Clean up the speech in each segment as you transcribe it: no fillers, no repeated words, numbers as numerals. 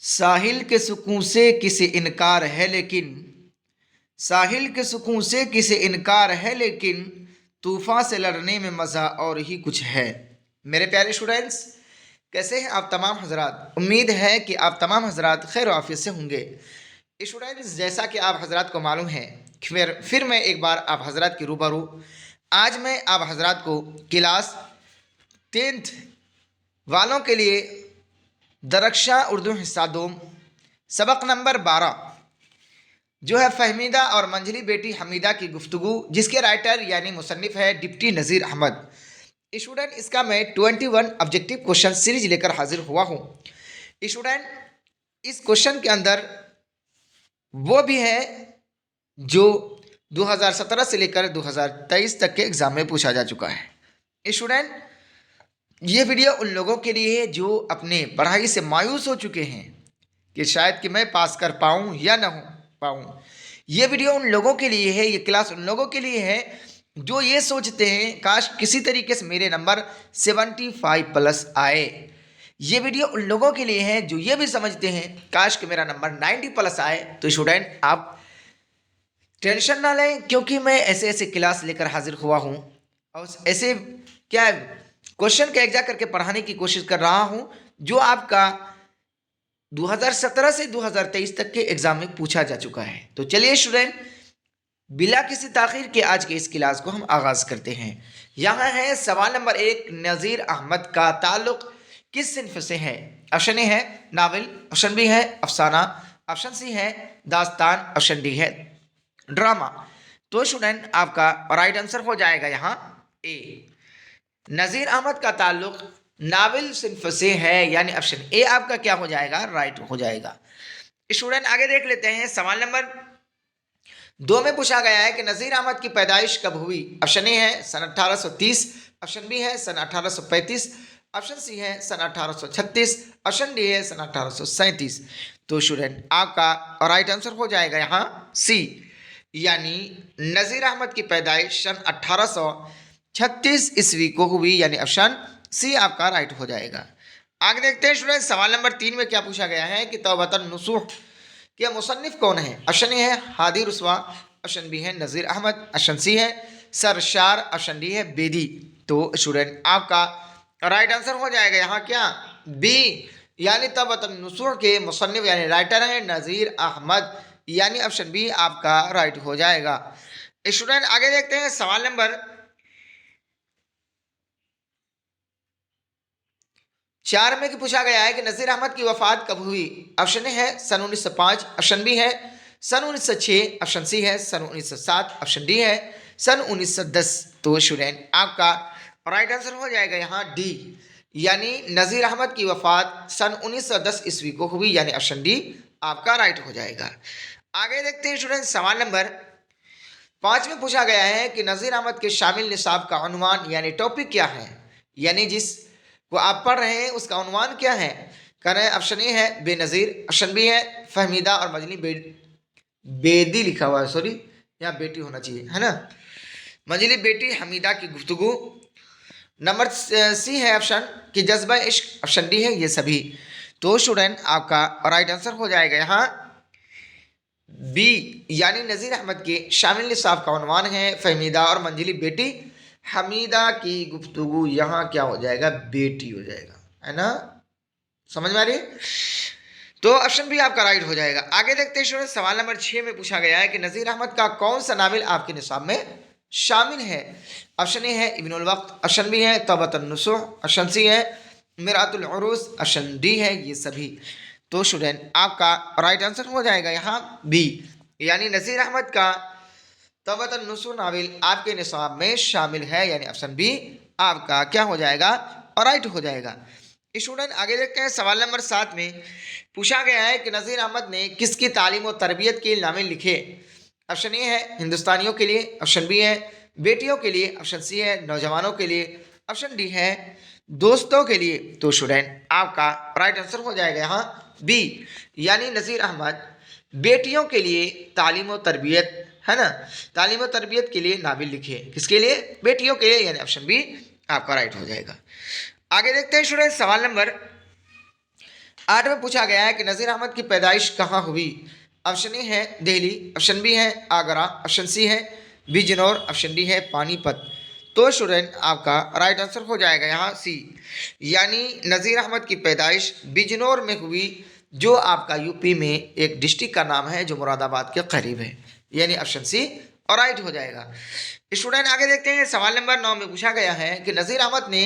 साहिल के सुकून से किसे इनकार है लेकिन साहिल के सुकून से किसे इनकार है लेकिन तूफान से लड़ने में मज़ा और ही कुछ है। मेरे प्यारे स्टूडेंट्स, कैसे हैं आप तमाम हजरात। उम्मीद है कि आप तमाम हजरात खैर आफियत से होंगे। स्टूडेंट्स, जैसा कि आप हजरात को मालूम है, फिर मैं एक बार आप हजरात की रूबरू आज मैं आप हजरात को क्लास 10th वालों के लिए दरक्षा उर्दू हिस्सा 2 सबक नंबर 12 जो है फहमीदा और मंझली बेटी हमीदा की गुफ्तगू, जिसके राइटर यानी मुसन्निफ है डिप्टी नज़ीर अहमद। स्टूडेंट, इसका मैं 21 ऑब्जेक्टिव क्वेश्चन सीरीज लेकर हाजिर हुआ हूँ। स्टूडेंट, इस क्वेश्चन के अंदर वो भी है जो 2017 से लेकर 2023 तक के एग्ज़ाम में पूछा जा चुका है। स्टूडेंट, ये वीडियो उन लोगों के लिए है जो अपने पढ़ाई से मायूस हो चुके हैं कि शायद कि मैं पास कर पाऊँ या ना हो पाऊँ। ये वीडियो उन लोगों के लिए है, ये क्लास उन लोगों के लिए है जो ये सोचते हैं काश किसी तरीके से मेरे नंबर 75 प्लस आए। ये वीडियो उन लोगों के लिए है जो ये भी समझते हैं काश कि मेरा नंबर 90 प्लस आए। तो स्टूडेंट, आप टेंशन ना लें, क्योंकि मैं ऐसे ऐसे क्लास लेकर हाजिर हुआ हूँ और ऐसे क्या क्वेश्चन का एग्जाम करके पढ़ाने की कोशिश कर रहा हूँ जो आपका 2017 से 2023 तक के एग्जाम में पूछा जा चुका है। तो चलिए स्टूडेंट, बिला किसी ताखीर के आज के इस क्लास को हम आगाज करते हैं। यहाँ है सवाल नंबर 1, नज़ीर अहमद का ताल्लुक किस सिन्फ से है। ऑप्शन ए है नावल, ऑप्शन बी है अफसाना, ऑप्शन सी है दास्तान, ऑप्शन डी है ड्रामा। तो स्टूडेंट, आपका राइट आंसर हो जाएगा यहाँ ए। नज़ीर अहमद का ताल्लुक नावल सिन्फ से है, यानी ऑप्शन ए आपका क्या हो जाएगा, राइट हो जाएगा। स्टूडेंट, आगे देख लेते हैं। सवाल नंबर 2 में पूछा गया है कि नज़ीर अहमद की पैदाइश कब हुई। ऑप्शन ए है सन 1830, ऑप्शन बी है सन 1835, ऑप्शन सी है सन 1836, ऑप्शन डी है सन 1837। तो स्टूडेंट, आपका राइट आंसर हो जाएगा यहाँ सी, यानी नज़ीर अहमद की पैदाइश सन 1836 ईस्वी को हुई, यानी ऑप्शन सी आपका राइट हो जाएगा। आगे देखते हैं स्टूडेंट, सवाल नंबर 3 में क्या पूछा गया है कि तौबतन नसूह के मुसन्निफ कौन है। ऑप्शन ए है हादी रुस्वा, ऑप्शन बी है नज़ीर अहमद, ऑप्शन सी है सरशार, ऑप्शन डी है बेदी। तो स्टूडेंट, आपका राइट आंसर हो जाएगा यहाँ क्या, बी, यानी तौबतन नसूह के मुसन्निफ यानी राइटर है नज़ीर अहमद, यानी ऑप्शन बी आपका राइट हो जाएगा। स्टूडेंट, आगे देखते हैं। सवाल नंबर 4 में पूछा गया है कि नज़ीर अहमद की वफात कब हुई। ऑप्शन ए है सन 1905, ऑप्शन बी है सन 1906, ऑप्शन सी है सन 1907, ऑप्शन डी है सन 1910। तो स्टूडेंट, आपका राइट आंसर हो जाएगा यहाँ डी, यानी नज़ीर अहमद की वफात सन 1910 ईस्वी को हुई, यानी ऑप्शन डी आपका राइट हो जाएगा। आगे देखते हैं स्टूडेंट, सवाल नंबर 5 में पूछा गया है कि नज़ीर अहमद के शामिल निसाब का उन्वान यानी टॉपिक क्या है, यानी जिस वो आप पढ़ रहे हैं उसका उन्वान क्या है। कह रहे हैं ऑप्शन ए है बेनज़ीर, ऑप्शन बी है फहमीदा और मजली बेदी लिखा हुआ है, सॉरी यहाँ बेटी होना चाहिए, है ना, मजली बेटी हमीदा की गुफ्तगू। नंबर सी है ऑप्शन कि जज्बा इश्क, ऑप्शन डी है ये सभी। तो स्टूडेंट, आपका राइट आंसर हो जाएगा यहाँ बी, यानी नज़ीर अहमद के शामिल निसाब का उन्वान है फहमीदा और मंजिली बेटी हमीदा की गुफ्तगू। यहाँ क्या हो जाएगा, बेटी हो जाएगा, है ना, समझ में आ रही है। तो ऑप्शन भी आपका राइट हो जाएगा। आगे देखते हैं सवाल नंबर 6 में पूछा गया है कि नज़ीर अहमद का कौन सा नावल आपके निसाब में शामिल है। ऑप्शन ए है इब्नुल वक्त, ऑप्शन बी है तौबतन नसूह, ऑप्शन सी है मिरातुल उरूस, ऑप्शन डी है ये सभी। तो स्टूडेंट, आपका राइट आंसर हो जाएगा यहाँ बी, यानी नज़ीर अहमद का तौबतन नसूह नावल आपके निसाब में शामिल है, यानी ऑप्शन बी आपका क्या हो जाएगा और राइट हो जाएगा। स्टूडेंट, आगे देखते हैं। सवाल नंबर 7 में पूछा गया है कि नज़ीर अहमद ने किसकी तालीम और तरबियत के नामे लिखे। ऑप्शन ए है हिंदुस्तानियों के लिए, ऑप्शन बी है बेटियों के लिए, ऑप्शन सी है नौजवानों के लिए, ऑप्शन डी है दोस्तों के लिए। तो स्टूडेंट, आपका राइट आंसर हो जाएगा यहाँ बी, यानी नज़ीर अहमद बेटियों के लिए तालीम और तरबियत, है ना, तालीम और तरबियत के लिए नावल लिखे, किसके लिए, बेटियों के लिए, यानी ऑप्शन बी आपका राइट हो जाएगा। आगे देखते हैं स्टूडेंट, सवाल नंबर 8 में पूछा गया है कि नज़ीर अहमद की पैदाइश कहाँ हुई। ऑप्शन ए है दिल्ली, ऑप्शन बी है आगरा, ऑप्शन सी है बिजनौर, ऑप्शन डी है पानीपत। तो स्टूडेंट आपका राइट आंसर हो जाएगा यहाँ सी, यानी नज़ीर अहमद की पैदाइश बिजनौर में हुई, जो आपका यूपी में एक डिस्ट्रिक्ट का नाम है जो मुरादाबाद के करीब है, यानी ऑप्शन सी और राइट हो जाएगा। स्टूडेंट आगे देखते हैं, सवाल नंबर 9 में पूछा गया है कि नज़ीर अहमद ने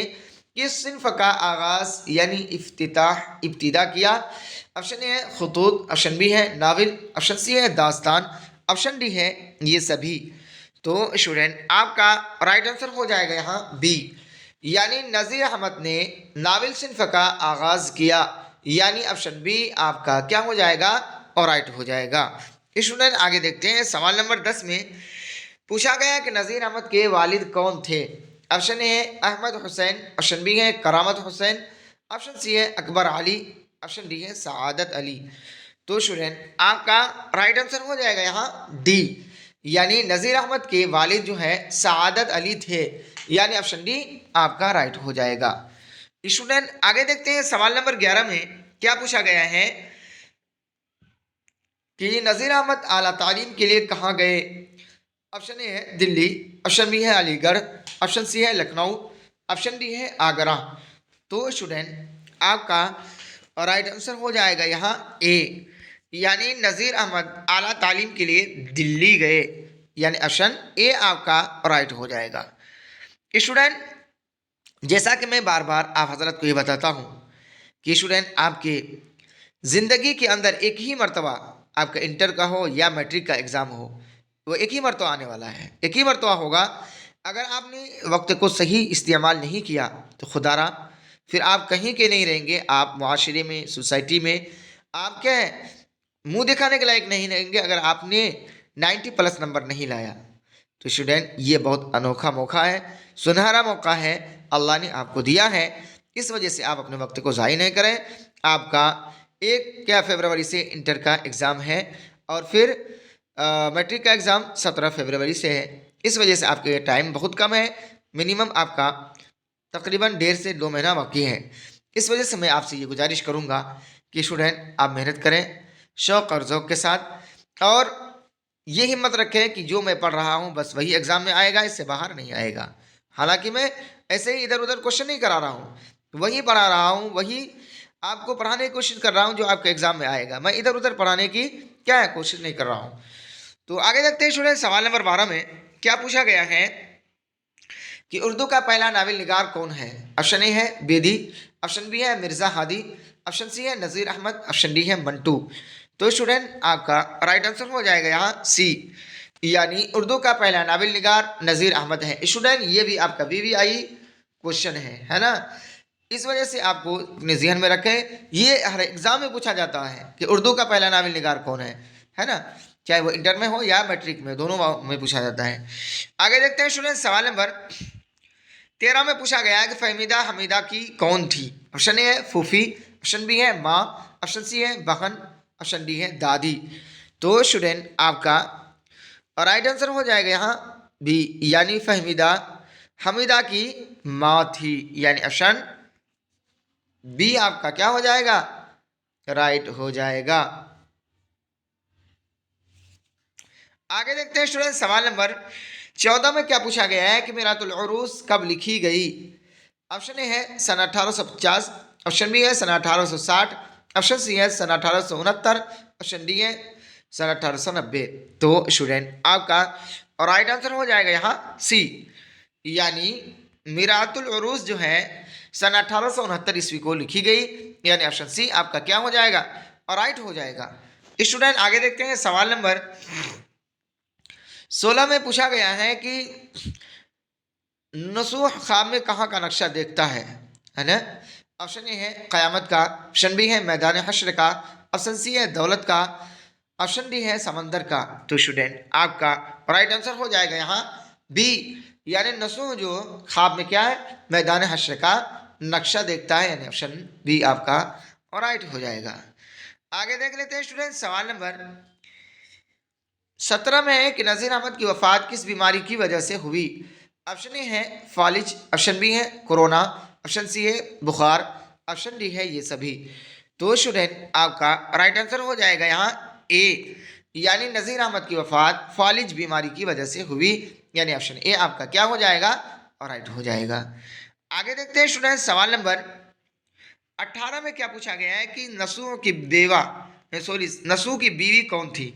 किस सिन्फ का आगाज़ यानी इब्तिदा किया। ऑप्शन ए है खतूत, ऑप्शन बी है नावल, ऑप्शन सी है दास्तान, ऑप्शन डी है ये सभी। तो स्टूडेंट आपका राइट आंसर हो जाएगा यहाँ बी, यानी नज़ीर अहमद ने नावल सिन्फ का आगाज़ किया, यानी ऑप्शन बी आपका क्या हो जाएगा और राइट हो जाएगा। स्टूडेंट आगे देखते हैं, सवाल नंबर 10 में पूछा गया कि नज़ीर अहमद के वालिद कौन थे। ऑप्शन ए है अहमद हुसैन, ऑप्शन बी है करामत हुसैन, ऑप्शन सी है अकबर अली, ऑप्शन डी है सआदत अली। तो स्टूडेंट आपका राइट आंसर हो जाएगा यहाँ डी, यानी नज़ीर अहमद के वालिद जो है सआदत अली थे, यानी ऑप्शन डी आपका राइट हो जाएगा। स्टूडेंट आगे देखते हैं, सवाल नंबर 11 में क्या पूछा गया है कि नज़ीर अहमद आला तालीम के लिए कहाँ गए। ऑप्शन ए है दिल्ली, ऑप्शन बी है अलीगढ़, ऑप्शन सी है लखनऊ, ऑप्शन डी है आगरा। तो स्टूडेंट आपका राइट आंसर हो जाएगा यहाँ ए, यानी नज़ीर अहमद आला तालीम के लिए दिल्ली गए, यानी ऑप्शन ए आपका राइट हो जाएगा। स्टूडेंट जैसा कि मैं बार बार आप हजरत को ये बताता हूँ कि स्टूडेंट आपके ज़िंदगी के अंदर एक ही मर्तबा, आपका इंटर का हो या मैट्रिक का एग्ज़ाम हो, वो एक ही मर्तबा आने वाला है, एक ही मर्तबा होगा। अगर आपने वक्त को सही इस्तेमाल नहीं किया तो खुदारा फिर आप कहीं के नहीं रहेंगे, आप मुआशरे में, सोसाइटी में आप क्या है मुंह दिखाने के लायक नहीं रहेंगे अगर आपने 90+ नंबर नहीं लाया। तो स्टूडेंट ये बहुत अनोखा मौका है, सुनहरा मौका है, अल्लाह ने आपको दिया है, इस वजह से आप अपने वक्त को ज़ाया नहीं करें। आपका 1 फरवरी से इंटर का एग्ज़ाम है और फिर मैट्रिक का एग्ज़ाम 17 फरवरी से है, इस वजह से आपके टाइम बहुत कम है, मिनिमम आपका तकरीबन 1.5 से 2 महीना बाकी है। इस वजह से मैं आपसे ये गुजारिश करूँगा कि स्टूडेंट आप मेहनत करें शौक़ और ज़ौक़ के साथ, और ये हिम्मत रखें कि जो मैं पढ़ रहा हूँ बस वही एग्ज़ाम में आएगा, इससे बाहर नहीं आएगा। हालांकि मैं ऐसे ही इधर उधर क्वेश्चन नहीं करा रहा हूँ, वही पढ़ा रहा हूँ, वही आपको पढ़ाने की कोशिश कर रहा हूँ जो आपके एग्ज़ाम में आएगा। मैं इधर उधर पढ़ाने की क्या है कोशिश नहीं कर रहा हूँ। तो आगे देखते हैं स्टूडेंट, सवाल नंबर 12 में क्या पूछा गया है कि उर्दू का पहला नावल निगार कौन है। ऑप्शन ए है बेदी, ऑप्शन बी है मिर्ज़ा हादी, ऑप्शन सी है नज़ीर अहमद, ऑप्शन डी है मंटू। तो स्टूडेंट आपका राइट आंसर हो जाएगा यहाँ सी, यानी उर्दू का पहला नावल निगार नज़ीर अहमद है। स्टूडेंट ये भी आपका VVI क्वेश्चन है ना, इस वजह से आपको अपने जहन में रखें, ये हर एग्ज़ाम में पूछा जाता है कि उर्दू का पहला नावल निगार कौन है ना, चाहे वो इंटर में हो या मैट्रिक में, दोनों में पूछा जाता है। आगे देखते हैं स्टूडेंट, सवाल नंबर 13 में पूछा गया है कि फहमीदा हमीदा की कौन थी। ऑप्शन ए है फूफी, ऑप्शन बी है माँ, ऑप्शन सी है बहन, ऑप्शन डी है दादी। तो स्टूडेंट आपका राइट आंसर हो जाएगा यहाँ बी, यानी फहमीदा हमीदा की माँ थी, यानी ऑप्शन बी आपका क्या हो जाएगा राइट हो जाएगा। आगे देखते हैं स्टूडेंट, सवाल नंबर 14 में क्या पूछा गया है कि मिरातुल उरूस कब लिखी गई। ऑप्शन ए है सन 1850, ऑप्शन बी है सन 1860, ऑप्शन सी है सन 1869, ऑप्शन डी है सन 1890। तो स्टूडेंट आपका राइट आंसर हो जाएगा यहाँ सी, यानी मिरातुल उरूस जो है सन 1869 ईस्वी को लिखी गई, यानी ऑप्शन सी आपका क्या हो जाएगा और राइट हो जाएगा। स्टूडेंट आगे देखते हैं, सवाल नंबर 16 में पूछा गया है कि नसूह ख्वाब में कहाँ का नक्शा देखता है ना। ऑप्शन ए है क़यामत का, ऑप्शन बी है मैदान हश्र का, ऑप्शन सी है दौलत का, ऑप्शन डी है समंदर का। तो स्टूडेंट आपका राइट आंसर हो जाएगा यहाँ बी, यानी नसूह जो ख्वाब में क्या है मैदान हश्र का नक्शा देखता है, यानी ऑप्शन बी आपका राइट हो जाएगा। आगे देख लेते हैं स्टूडेंट, सवाल नंबर 17 में है कि नज़ीर अहमद की वफ़ात किस बीमारी की वजह से हुई। ऑप्शन ए है फालिज, ऑप्शन बी है कोरोना, ऑप्शन सी है बुखार, ऑप्शन डी है ये सभी। तो स्टूडेंट आपका राइट आंसर हो जाएगा यहाँ ए, यानी नज़ीर अहमद की वफात फालिज बीमारी की वजह से हुई, यानी ऑप्शन ए आपका क्या हो जाएगा और राइट हो जाएगा। आगे देखते हैं स्टूडेंट, सवाल नंबर 18 में क्या पूछा गया है कि नसूह की देवा सॉरी नसूह की बीवी कौन थी।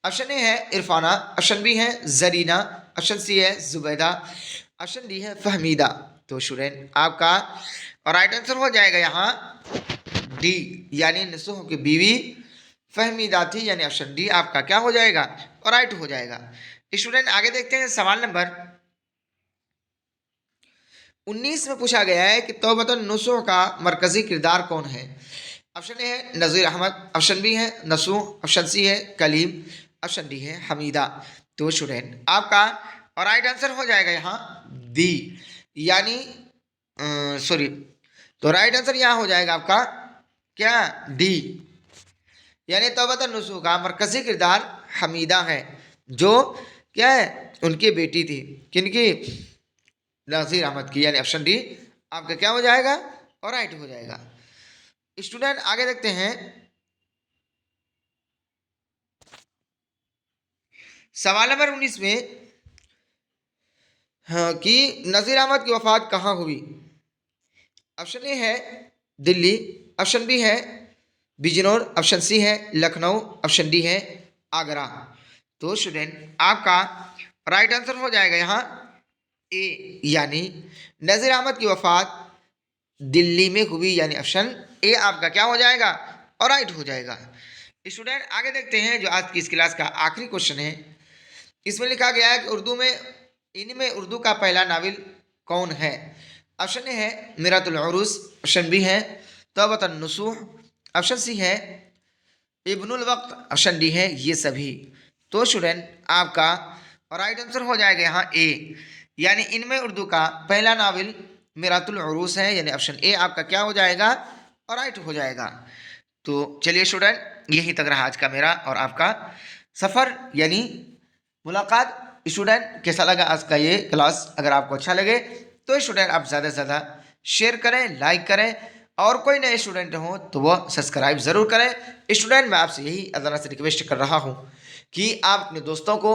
ऑप्शन ए है इरफाना, ऑप्शन बी है जरीना, ऑप्शन सी है जुबैदा, ऑप्शन डी है फहमीदा। तो स्टूडेंट आपका राइट आंसर हो जाएगा यहाँ डी, यानी नसूह की बीवी फहमीदा थी, यानी ऑप्शन डी आपका क्या हो जाएगा और राइट हो जाएगा। स्टूडेंट आगे देखते हैं, सवाल नंबर 19 में पूछा गया है कि तौबतुन नसूह का मरकजी किरदार कौन है। ऑप्शन ए है नज़ीर अहमद, ऑप्शन बी है नसूह, ऑप्शन सी है कलीम, ऑप्शन डी है हमीदा। तो स्टूडेंट आपका और राइट आंसर हो जाएगा यहाँ डी, यानी सॉरी, तो राइट आंसर यहाँ हो जाएगा आपका क्या डी, यानी तौबतुन नसूह का मरकजी किरदार हमीदा है, जो क्या है उनकी बेटी थी, किनकी, नज़ीर अहमद की, यानी ऑप्शन डी आपका क्या हो जाएगा और राइट हो जाएगा। स्टूडेंट आगे देखते हैं, सवाल नंबर 19 में हाँ, कि नज़ीर अहमद की वफात कहाँ हुई। ऑप्शन ए है दिल्ली, ऑप्शन बी है बिजनौर, ऑप्शन सी है लखनऊ, ऑप्शन डी है आगरा। तो स्टूडेंट आपका राइट आंसर हो जाएगा यहाँ ए, यानी नज़ीर अहमद की वफात दिल्ली में हुई, यानी ऑप्शन ए आपका क्या हो जाएगा और राइट हो जाएगा। स्टूडेंट आगे देखते हैं, जो आज की इस क्लास का आखिरी क्वेश्चन है। इसमें लिखा गया है कि उर्दू में इनमें उर्दू का पहला नावल कौन है। ऑप्शन ए है मिरातुल उरूस, ऑप्शन बी है तौबतुन नसूह, ऑप्शन सी है इब्नुल वक्त, ऑप्शन डी है ये सभी। तो स्टूडेंट आपका राइट आंसर हो जाएगा यहाँ ए, यानी इनमें उर्दू का पहला नावल मिरातुल उरूस है, यानी ऑप्शन ए आपका क्या हो जाएगा और राइट हो जाएगा। तो चलिए स्टूडेंट, यही तक रहा आज का मेरा और आपका सफ़र यानी मुलाकात। स्टूडेंट कैसा लगा आज का ये क्लास, अगर आपको अच्छा लगे तो स्टूडेंट आप ज़्यादा से ज़्यादा शेयर करें, लाइक करें, और कोई नए स्टूडेंट हो तो वह सब्सक्राइब ज़रूर करें। स्टूडेंट मैं आपसे यही अदाना से रिक्वेस्ट कर रहा हूँ कि आप अपने दोस्तों को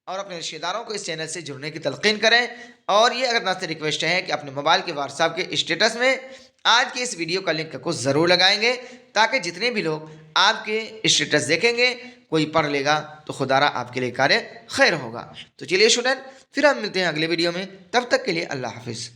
और अपने रिश्तेदारों को इस चैनल से जुड़ने की तलकीन करें, और ये अगर आपसे रिक्वेस्ट है कि अपने मोबाइल के व्हाट्सएप के स्टेटस में आज के इस वीडियो का लिंक को ज़रूर लगाएंगे, ताकि जितने भी लोग आपके स्टेटस देखेंगे कोई पढ़ लेगा तो खुदारा आपके लिए कार्य खैर होगा। तो चलिए स्टूडेंट, फिर हम मिलते हैं अगले वीडियो में, तब तक के लिए अल्लाह हाफिज़।